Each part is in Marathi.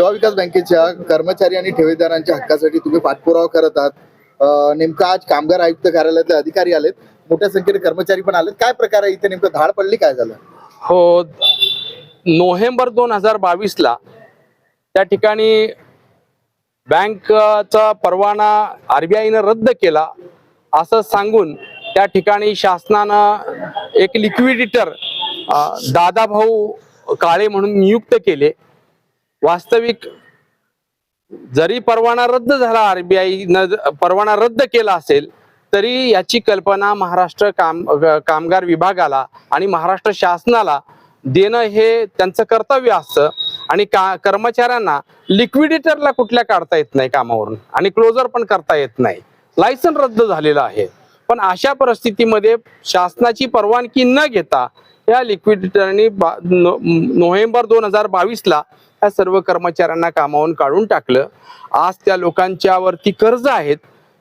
सेवा विकास बँकेच्या कर्मचारी आणि ठेवीदारांच्या हक्कासाठी तुम्ही पाठपुरावा करत आहात। नेमका आज कामगार आयुक्त कार्यालयातले अधिकारी आलेत, मोठ्या संख्येने कर्मचारी पण आलेत, काय प्रकार आहे इथे, नेमकं धाड पडली, काय झालं? हो, नोव्हेंबर 2022 ला त्या ठिकाणी बँकचा परवाना RBI रद्द केला असं सांगून त्या ठिकाणी शासनानं एक लिक्विडिटर दादाभाऊ काळे म्हणून नियुक्त केले। वास्तविक जरी परवाना रद्द झाला, RBI न परवाना रद्द केला असेल तरी याची कल्पना महाराष्ट्र कामगार विभागाला आणि महाराष्ट्र शासनाला देणं हे त्यांचं कर्तव्य असतं। आणि कर्मचाऱ्यांना लिक्विडिटरला कुठल्या काढता येत नाही कामावरून आणि क्लोजर पण करता येत नाही, लायसन रद्द झालेलं आहे। पण अशा परिस्थितीमध्ये शासनाची परवानगी न घेता या लिक्विडिटरनी नोव्हेंबर 2022 ला या सर्व कर्मचाऱ्यांना कामावरून काढून टाकलं। आज त्या लोकांच्या वरती कर्ज आहेत,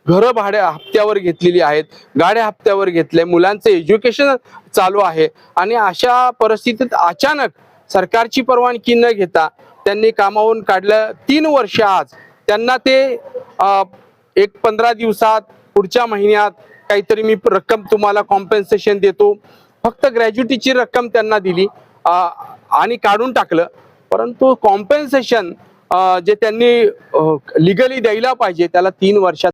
घरं भाड्या हप्त्यावर घेतलेली आहेत, गाड्या हप्त्यावर घेतले, मुलांचं एज्युकेशन चालू आहे आणि अशा परिस्थितीत अचानक सरकारची परवानगी न घेता त्यांनी कामावरून काढलं। 3 वर्ष आज त्यांना ते एक 15 दिवसात पुढच्या महिन्यात काहीतरी मी रक्कम तुम्हाला कॉम्पेन्सेशन देतो, फक्त ग्रॅज्युटीची रक्कम त्यांना दिली आणि काढून टाकलं। परंतु कॉम्पेन्सेशन जे त्यांनी लिगली द्यायला पाहिजे त्याला 3 वर्षात